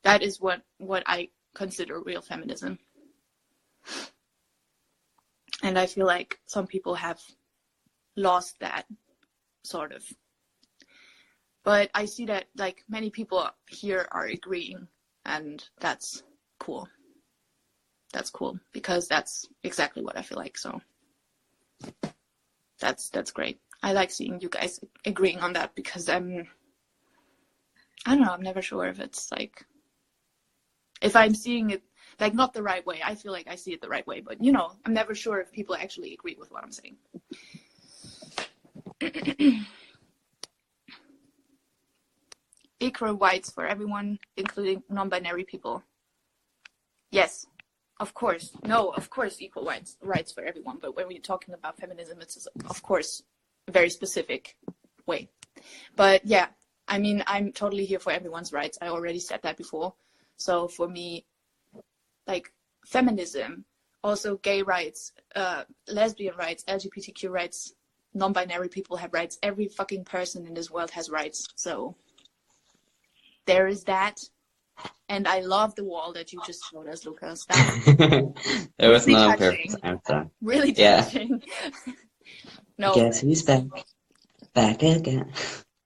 that is what I consider real feminism. And I feel like some people have lost that, sort of. But I see that like many people here are agreeing, and that's cool. That's cool, because that's exactly what I feel like. So that's great. I like seeing you guys agreeing on that, because I don't know, I'm never sure if it's like, if I'm seeing it like not the right way. I feel like I see it the right way, but I'm never sure if people actually agree with what I'm saying. Equal rights for everyone, including non-binary people. Yes, of course. No, of course, equal rights for everyone. But when we're talking about feminism, it's of course a very specific way. But yeah, I mean, I'm totally here for everyone's rights. I already said that before. So for me, like feminism, also gay rights, lesbian rights, LGBTQ rights, non-binary people have rights. Every fucking person in this world has rights. So there is that. And I love the wall that you just showed us, Lukas. It was Really not a touching. perfect answer. Really Yeah. touching. No. Guess who's back? Back again.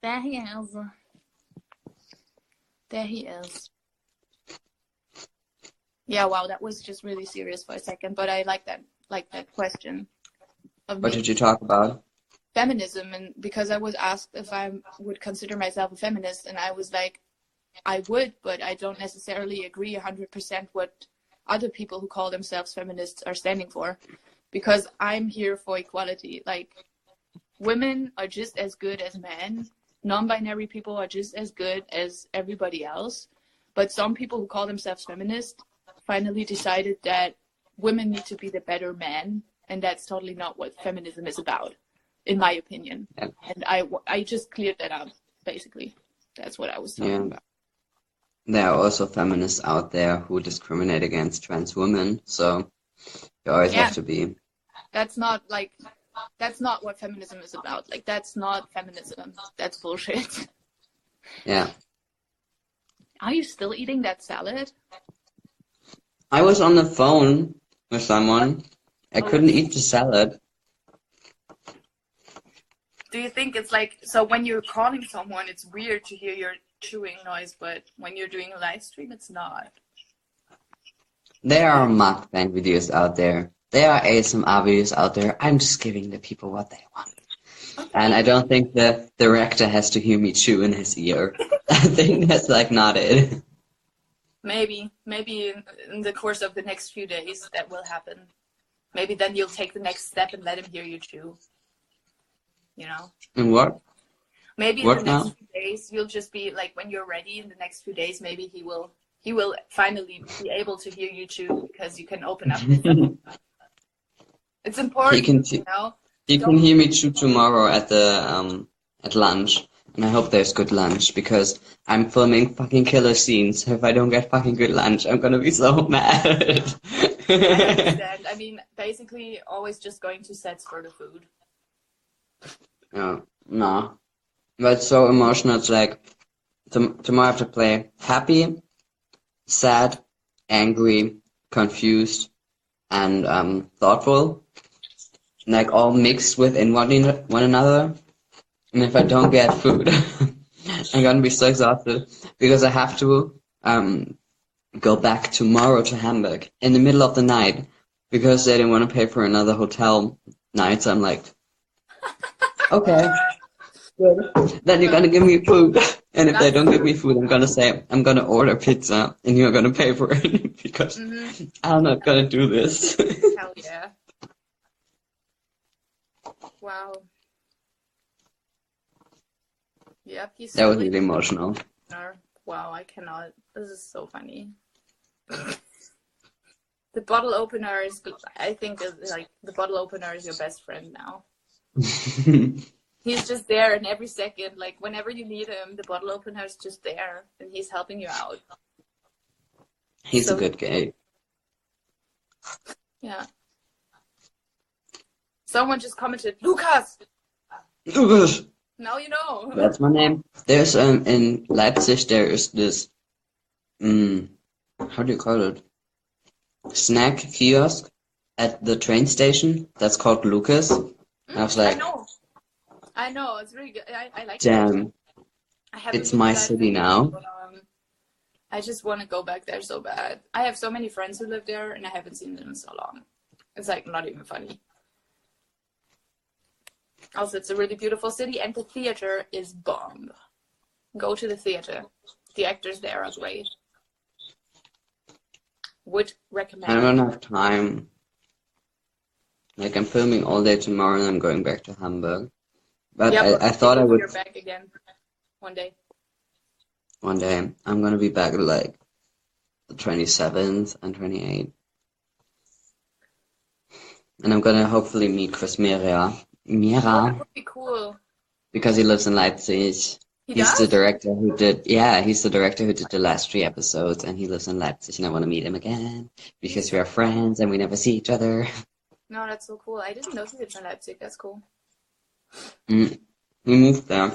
There he is. There he is. Yeah, wow, that was just really serious for a second, but I like that question of What did you talk about? feminism, and because I was asked if I would consider myself a feminist, and I was like, I would, but I don't necessarily agree 100% what other people who call themselves feminists are standing for, because I'm here for equality. Like, women are just as good as men. Non-binary people are just as good as everybody else. But some people who call themselves feminists finally decided that women need to be the better men, and that's totally not what feminism is about, in my opinion. Yeah. And I just cleared that up, basically. That's what I was talking about. There are also feminists out there who discriminate against trans women, so you always have to be. That's not what feminism is about. Like, that's not feminism. That's bullshit. Yeah. Are you still eating that salad? I was on the phone with someone. I couldn't eat the salad. Do you think it's like, so when you're calling someone, it's weird to hear your chewing noise, but when you're doing a live stream, it's not? There are mukbang videos out there. There are ASMR videos out there. I'm just giving the people what they want. Okay. And I don't think the director has to hear me chew in his ear. I think that's like not it. Maybe in the course of the next few days that will happen. Maybe then you'll take the next step and let him hear you chew. You know? And what? Maybe in What the next now? few days you'll just be like, when you're ready in the next few days, maybe he will finally be able to hear you chew, because you can open up. It's important, you know? He can hear me chew tomorrow at the at lunch. And I hope there's good lunch, because I'm filming fucking killer scenes. If I don't get fucking good lunch, I'm gonna be so mad. I understand. I mean, basically, always just going to sets for the food. Yeah, no. But it's so emotional. It's like, tomorrow I have to play happy, sad, angry, confused, and thoughtful. Like, all mixed within one another. And if I don't get food, I'm gonna be so exhausted, because I have to go back tomorrow to Hamburg in the middle of the night, because they didn't want to pay for another hotel night. So I'm like, okay, good. Then you're gonna give me food, and if they don't give me food, I'm gonna say I'm gonna order pizza, and you're gonna pay for it, because I'm not gonna do this. Hell yeah! Wow. Yep, he's That was really emotional. Wow, I cannot. This is so funny. The bottle opener is, I think, like, the bottle opener is your best friend now. He's just there, and every second, like, whenever you need him, the bottle opener is just there, and he's helping you out. He's a good guy. Yeah. Someone just commented, Lukas! Lukas! Now you know. That's my name. There's in Leipzig there is this how do you call it? Snack kiosk at the train station that's called Lukas. I was like, I know. It's really good. I like damn. it. It's my city now. But, I just want to go back there so bad. I have so many friends who live there, and I haven't seen them in so long. It's like not even funny. Also, it's a really beautiful city, and the theater is bomb. Go to the theater. The actors there are great. Would recommend. I don't have time. Like, I'm filming all day tomorrow, and I'm going back to Hamburg. But yeah, I thought I would. You're back again one day. One day, I'm gonna be back like the 27th and 28th. And I'm gonna hopefully meet Chris Mira. Oh, that would be cool. Because he lives in Leipzig. He He's the does? director who did, yeah, he's the director who did the last 3 episodes, and he lives in Leipzig, and I want to meet him again He's because we so are friends and we never see each other. No, that's so cool. I didn't know he lived in Leipzig. That's cool. Mm. We moved there.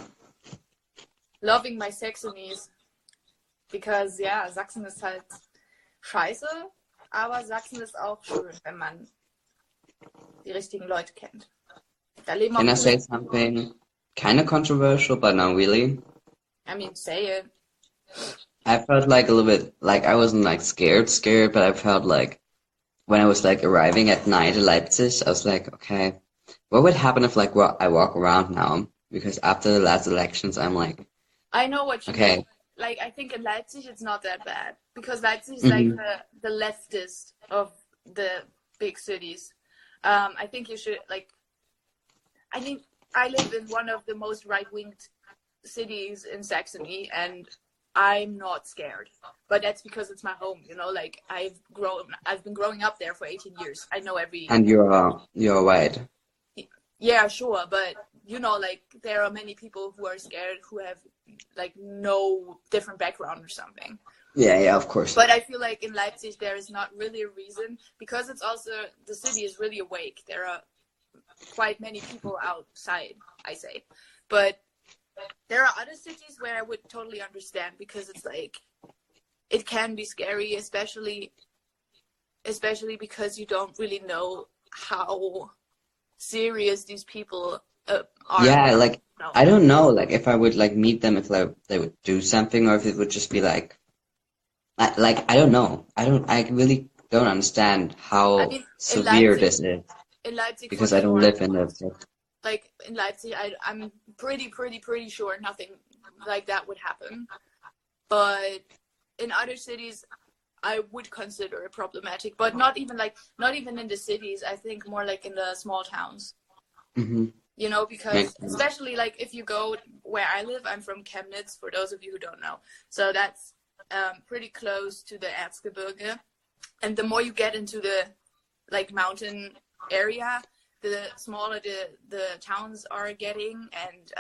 Loving my Saxonies. Because, ja, Sachsen ist halt scheiße, aber Sachsen ist auch schön, wenn man die richtigen Leute kennt. Da leben auch Can I coole. say something kind of controversial, but not really? I mean, say it. I felt like a little bit, like I wasn't like scared, but I felt like when I was like arriving at night in Leipzig, I was like, okay, what would happen if like I walk around now? Because after the last elections, I'm like, I know what you okay, mean. Like, I think in Leipzig it's not that bad. Because Leipzig is like hmm the leftist of the big cities. I think you should, like, I mean, I live in one of the most right-winged cities in Saxony, and I'm not scared. But that's because it's my home, you know. Like I've been growing up there for 18 years. I know every. and you're white. Yeah, sure, but you know, like there are many people who are scared who have like no different background or something. Yeah, of course. But I feel like in Leipzig there is not really a reason, because it's also, the city is really awake. There are quite many people outside, I say. But there are other cities where I would totally understand, because it's like, it can be scary, especially because you don't really know how serious these people are. Yeah, like No. I don't know, like if I would like meet them, if like they would do something, or if it would just be like I don't know. I really don't understand I how mean, severe this is in Leipzig for because I don't sure. live in the. Like in Leipzig, I'm pretty sure nothing like that would happen. But in other cities, I would consider it problematic. But not even in the cities. I think more like in the small towns. Hmm You know, because Makes sense. especially like if you go where I live, I'm from Chemnitz, for those of you who don't know. So that's pretty close to the Erzgebirge. And the more you get into the like mountain area, the smaller the towns are getting, and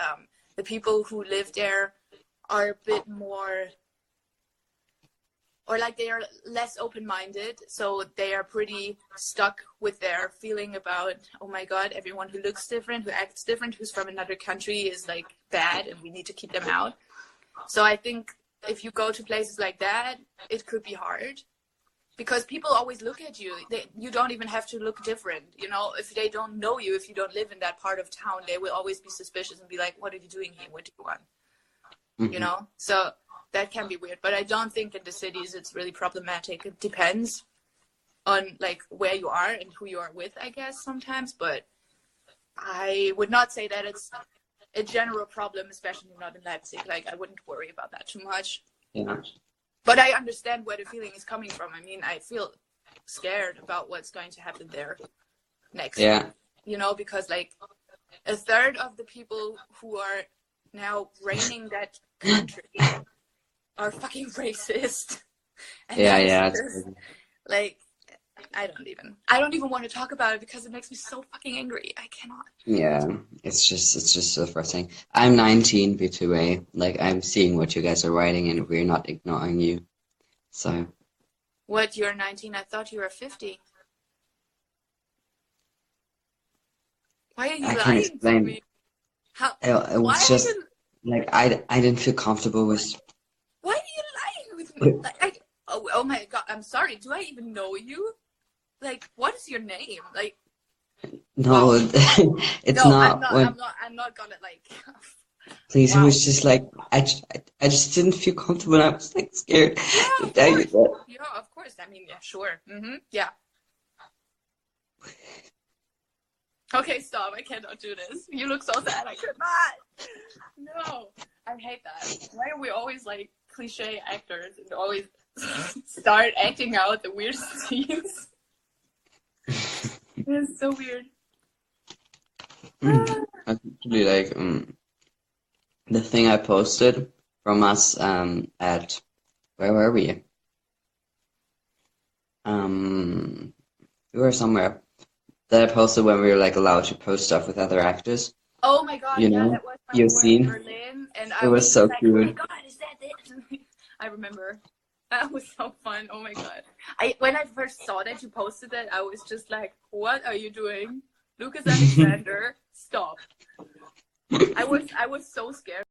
the people who live there are a bit more, or like they are less open-minded, so they are pretty stuck with their feeling about, oh my god, everyone who looks different, who acts different, who's from another country is like bad and we need to keep them out. So I think if you go to places like that, it could be hard, because people always look at you. You don't even have to look different, you know. If they don't know you, if you don't live in that part of town, they will always be suspicious and be like, what are you doing here, what do you want? You know, so that can be weird. But I don't think in the cities it's really problematic. It depends on like where you are and who you are with, I guess, sometimes. But I would not say that it's a general problem, especially not in Leipzig. Like I wouldn't worry about that too much. Yeah. But I understand where the feeling is coming from. I mean, I feel scared about what's going to happen there next. Yeah. You know, because like a third of the people who are now reigning that country are fucking racist. And Yeah. like, I don't even want to talk about it because it makes me so fucking angry. I cannot. Yeah. It's just so frustrating. I'm 19, B2A. Like I'm seeing what you guys are writing, and we're not ignoring you. So. What, you're 19? I thought you were 50. Why are you I can't lying to explain. me? How? It Why was are just you? like I didn't feel comfortable with. Why are you lying with me? Like, oh my god! I'm sorry. Do I even know you? Like, what is your name? Like, No, wow. it's No, not when. I'm not gonna like. Please, it Wow. was just like I just didn't feel comfortable. And I was like scared Yeah, to of tell you course. that. Yeah, of course. I mean, yeah, sure. Yeah. Okay, stop. I cannot do this. You look so sad. I cannot. No, I hate that. Why are we always like cliche actors and always start acting out the weird scenes? It's so weird. Actually, like the thing I posted from us at where were we? We were somewhere that I posted when we were like allowed to post stuff with other actors. Oh my god, You yeah, know, that was when your we were in scene. Berlin, and It I was was just so like, oh my cute. god, is that it? I remember. That was so fun. Oh my god. When I first saw that you posted that, I was just like, what are you doing? Lucas Alexander, stop. I was so scared.